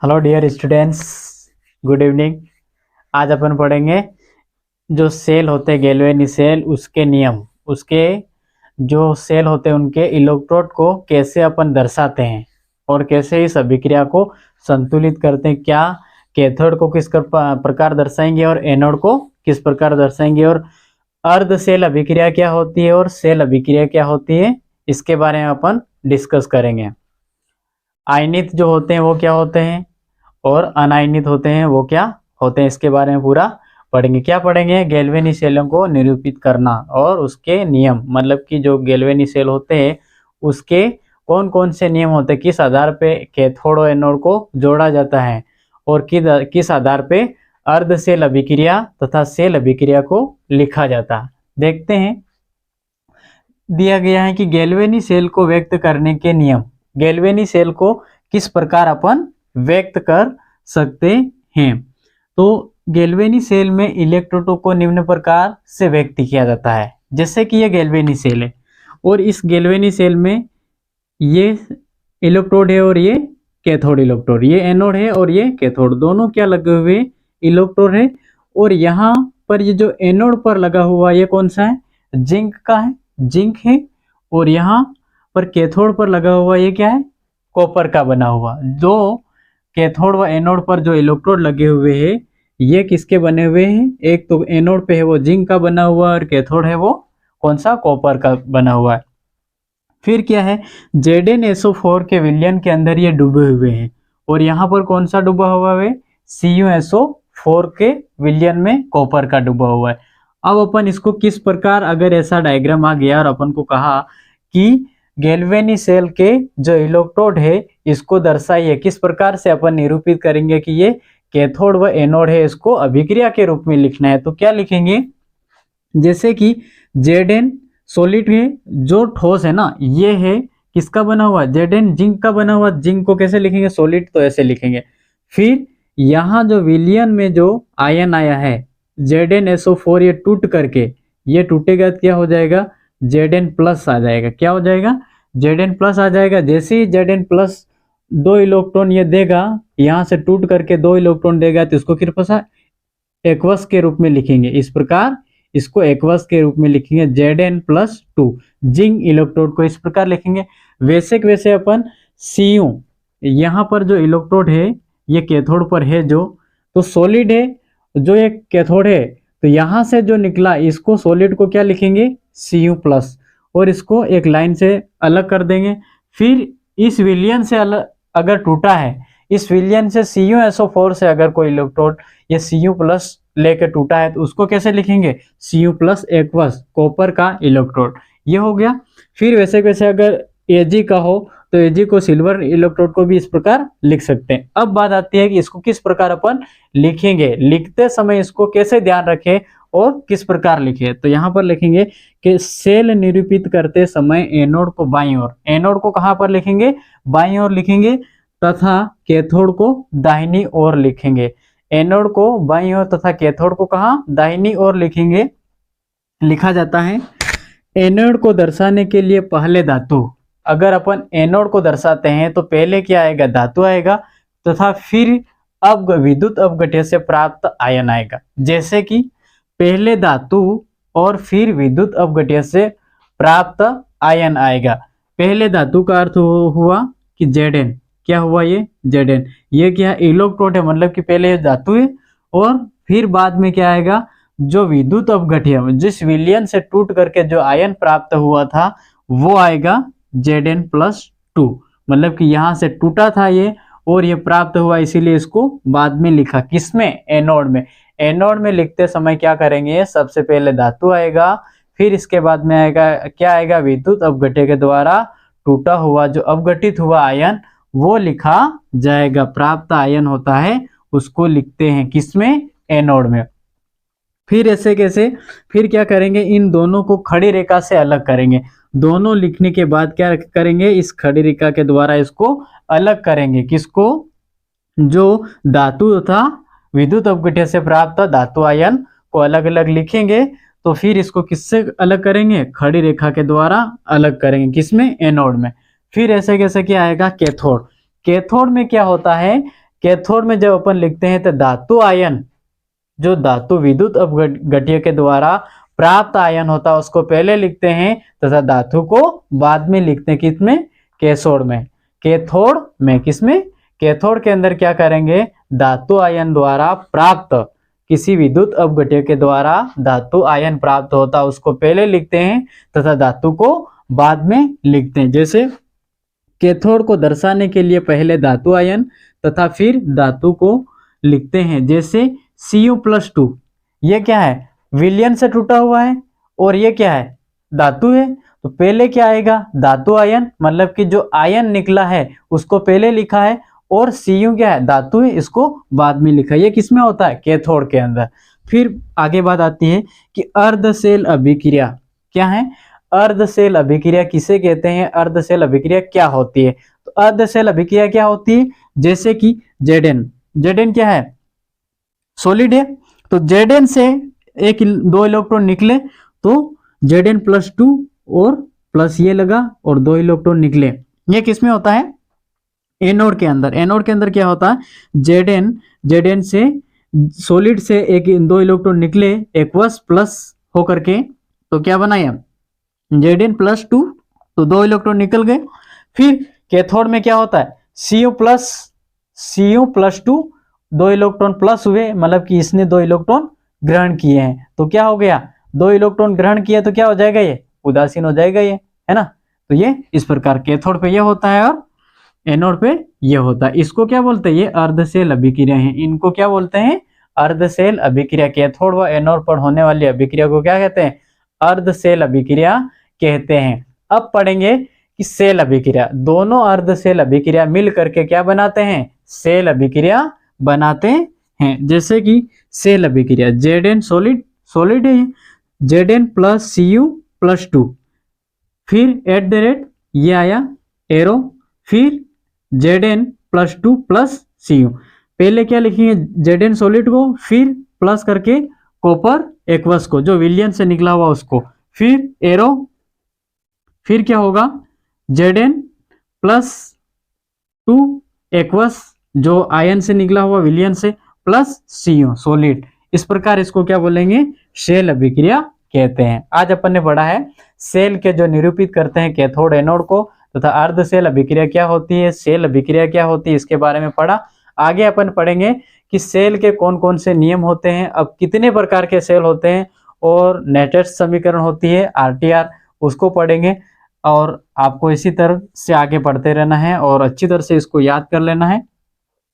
Hello dear students, good evening. आज अपन पढ़ेंगे जो सेल होते हैं गैल्वेनी सेल, उसके नियम, उसके जो सेल होते हैं उनके इलेक्ट्रोड को कैसे अपन दर्शाते हैं और कैसे इस अभिक्रिया को संतुलित करते हैं। क्या कैथोड को किस प्रकार दर्शाएंगे और एनोड को किस प्रकार दर्शाएंगे, और अर्ध सेल अभिक्रिया क्या होती है और सेल अभिक्रिया क्या होती है, इसके बारे में अपन डिस्कस करेंगे। आयनित जो होते हैं वो क्या होते हैं और अनायनित होते हैं वो क्या होते हैं, इसके बारे में पूरा पढ़ेंगे। क्या पढ़ेंगे? गैल्वेनी सेलों को निरूपित करना और उसके नियम, मतलब कि जो गैल्वेनी सेल होते हैं उसके कौन कौन से नियम होते हैं, किस आधार पे कैथोड और एनोड को जोड़ा जाता है और किस आधार पे अर्ध सेल अभिक्रिया तथा सेल अभिक्रिया को लिखा जाता है। देखते हैं। दिया गया है कि गैल्वेनी सेल को व्यक्त करने के नियम। गैल्वेनी सेल को किस प्रकार अपन व्यक्त कर सकते हैं। तो गैल्वेनी सेल में इलेक्ट्रोडों को निम्न प्रकार से व्यक्त किया जाता है। जैसे कि ये गैल्वेनी सेल है और इस गैल्वेनी सेल में ये इलेक्ट्रोड है और ये कैथोड इलेक्ट्रोड, ये एनोड है और ये कैथोड, दोनों क्या लगे हुए इलेक्ट्रोड है। और यहाँ पर ये जो एनोड पर लगा हुआ ये कौन सा है? जिंक का है, जिंक है। और यहाँ पर कैथोड पर लगा हुआ ये क्या है? कॉपर का बना हुआ। जो कैथोड व एनोड पर जो इलेक्ट्रोड लगे हुए हैं ये किसके बने हुए हैं? एक तो एनोड पे है वो जिंक का बना हुआ और कैथोड है वो कौन सा? कॉपर का बना हुआ है। फिर क्या है? ZnSO4 के विलयन के अंदर ये डूबे हुए हैं और यहाँ पर कौन सा डूबा हुआ है? CuSO4 के विलयन में कॉपर का डूबा हुआ है। अब अपन इसको किस प्रकार, अगर ऐसा डायग्राम आ गया और अपन को कहा कि गैल्वेनी सेल के जो इलेक्ट्रोड है इसको दर्शाइए, किस प्रकार से अपन निरूपित करेंगे कि ये कैथोड व एनोड है, इसको अभिक्रिया के रूप में लिखना है। तो क्या लिखेंगे? जैसे कि Zn सॉलिड है, जो ठोस है ना, ये है किसका बना हुआ? Zn जिंक का बना हुआ। जिंक को कैसे लिखेंगे? सॉलिड, तो ऐसे लिखेंगे। फिर यहाँ जो विलयन में जो आयन आया है ZnSO4, ये टूट करके ये टूटेगा, क्या हो जाएगा? Zn प्लस आ जाएगा। क्या हो जाएगा? Zn प्लस आ जाएगा। जैसे ही Zn प्लस 2 इलेक्ट्रॉन ये देगा, यहाँ से टूट करके 2 इलेक्ट्रॉन देगा, तो इसको कृपया एक्वस के रूप में लिखेंगे। इस प्रकार इसको एक्वस के रूप में लिखेंगे, Zn+2। जिंक इलेक्ट्रोड को इस प्रकार लिखेंगे। वैसे अपन Cu, यहाँ पर जो इलेक्ट्रोड है ये कैथोड पर है, जो तो सॉलिड है, जो ये कैथोड है, तो यहाँ से जो निकला इसको सॉलिड को क्या लिखेंगे? Cu+, और इसको एक लाइन से अलग कर देंगे। फिर इस विलयन से अलग अगर टूटा है, इस विलयन से CuSO4 से अगर कोई इलेक्ट्रोड ये Cu+ लेके टूटा है, तो उसको कैसे लिखेंगे? Cu+ एक्वस, कॉपर का इलेक्ट्रोड। ये हो गया। फिर वैसे अगर Ag का हो तो Ag को सिल्वर इलेक्ट्रोड को भी इस प्रकार लिख सकते हैं। अब बात आती है कि इसको किस प्रकार अपन लिखेंगे, लिखते समय इसको कैसे ध्यान रखें और किस प्रकार लिखे। तो यहाँ पर लिखेंगे कि सेल निरूपित करते समय एनोड को बाईं ओर, एनोड को कहाँ पर लिखेंगे? बाईं ओर लिखेंगे, तथा कैथोड को दाहिनी ओर लिखेंगे। एनोड को बाईं ओर तथा कैथोड को कहाँ? दाहिनी ओर लिखेंगे, लिखा जाता है। एनोड को दर्शाने के लिए पहले धातु, अगर अपन एनोड को दर्शाते हैं तो पहले क्या आएगा? धातु आएगा, तथा फिर अब विद्युत अपघट्य से प्राप्त आयन आएगा। जैसे कि पहले धातु और फिर विद्युत अपघट्य से प्राप्त आयन आएगा। पहले धातु का अर्थ हुआ कि Zn, क्या हुआ? ये Zn, ये क्या? इलेक्ट्रोड है, मतलब कि पहले ये धातु है और फिर बाद में क्या आएगा? जो विद्युत अपघट्य, जिस विलयन से टूट करके जो आयन प्राप्त हुआ था वो आएगा Zn+2। मतलब कि यहाँ से टूटा था ये और ये प्राप्त हुआ, इसीलिए इसको बाद में लिखा। किसमें? एनोड में। एनोड में लिखते समय क्या करेंगे? सबसे पहले धातु आएगा, फिर इसके बाद में आएगा क्या आएगा? विद्युत अपघट्य के द्वारा टूटा हुआ जो अपघटित हुआ आयन वो लिखा जाएगा। प्राप्त आयन होता है उसको लिखते हैं किसमें? एनोड में। फिर ऐसे कैसे? फिर क्या करेंगे? इन दोनों को खड़ी रेखा से अलग करेंगे। दोनों लिखने के बाद क्या करेंगे? इस खड़ी रेखा के द्वारा इसको अलग करेंगे। किसको? जो धातु तथा विद्युत अपघट्य से प्राप्त धातु आयन को अलग अलग लिखेंगे। तो फिर इसको किससे अलग करेंगे? खड़ी रेखा के द्वारा अलग करेंगे। किसमें? एनोड में। फिर ऐसे कैसे क्या आएगा? कैथोड। कैथोड में क्या होता है? कैथोड में जब अपन लिखते हैं तो धातु आयन, जो धातु विद्युत अपघट्य के द्वारा प्राप्त आयन होता है उसको पहले लिखते हैं तथा धातु को बाद में लिखते हैं। किसमें? कैथोड में। कैथोड में किसमें? कैथोड के अंदर क्या करेंगे? धातु आयन द्वारा प्राप्त, किसी विद्युत अपघट्य के द्वारा धातु आयन प्राप्त होता है उसको पहले लिखते हैं तथा धातु को बाद में लिखते हैं। जैसे कैथोड को दर्शाने के लिए पहले धातु आयन तथा फिर धातु को लिखते हैं। जैसे Cu+2, ये क्या है? विलयन से टूटा हुआ है और ये क्या है? धातु है। तो पहले क्या आएगा? धातु आयन, मतलब कि जो आयन निकला है उसको पहले लिखा है, और Cu क्या है? धातु है, इसको बाद में लिखा है। ये किसमें होता है? कैथोड के अंदर। फिर आगे बात आती है कि अर्धशेल अभिक्रिया क्या है? अर्धशेल अभिक्रिया किसे कहते हैं? अर्धशेल अभिक्रिया क्या होती है? तो अर्धशेल अभिक्रिया क्या होती है? जैसे कि Zn क्या है? सॉलिड है। तो Zn से दो इलेक्ट्रॉन निकले तो Zn+2 और प्लस ये लगा और 2 इलेक्ट्रॉन निकले। ये किसमें होता है? एनोड के अंदर। एनोड के अंदर क्या होता है? Zn से सॉलिड से 2 इलेक्ट्रॉन निकले एक्वस प्लस होकर के, तो क्या बनाया? Zn+2, तो 2 इलेक्ट्रॉन निकल गए। फिर कैथोड में क्या होता है? Cu+2, 2 इलेक्ट्रॉन प्लस हुए, मतलब कि इसने 2 इलेक्ट्रॉन ग्रहण किए हैं। तो क्या हो गया? 2 इलेक्ट्रॉन ग्रहण किया तो क्या हो जाएगा? ये उदासीन हो जाएगा, ये है ना। तो ये इस प्रकार कैथोड पे ये होता है और एनोड पे ये होता है। इसको क्या बोलते हैं? ये अर्धशेल अभिक्रिया है। इनको क्या बोलते हैं? अर्धशेल अभिक्रिया। कैथोड व एनोड पर होने वाली अभिक्रिया को क्या कहते हैं? अर्धशेल अभिक्रिया कहते हैं। अब पढ़ेंगे कि शेल अभिक्रिया। दोनों अर्धशेल अभिक्रिया मिल करके क्या बनाते हैं? शेल अभिक्रिया बनाते हैं। जैसे कि शेल अभिक्रिया, Zn सॉलिड है, Zn+Cu+2, फिर ये आया एरो, फिर Zn+2 प्लस Cu। पहले क्या लिखेंगे? Zn सॉलिड को, फिर प्लस करके कॉपर एक्वस को, जो विलयन से निकला हुआ उसको, फिर एरो, फिर क्या होगा? Zn+2 एक्वस, जो आयन से निकला हुआ विलयन से, प्लस Cu सॉलिड। इस प्रकार इसको क्या बोलेंगे? शेल अभिक्रिया कहते हैं। आज अपन ने पढ़ा है शेल के जो निरूपित करते हैं कैथोड एनोड को, तथा अर्धशेल अभिक्रिया क्या होती है, शेल अभिक्रिया क्या होती है, इसके बारे में पढ़ा। आगे अपन पढ़ेंगे कि शेल के कौन कौन से नियम होते हैं, अब कितने प्रकार के शेल होते हैं, और नेटेस्ट समीकरण होती है RTR, उसको पढ़ेंगे। और आपको इसी तरह से आगे पढ़ते रहना है और अच्छी तरह से इसको याद कर लेना है।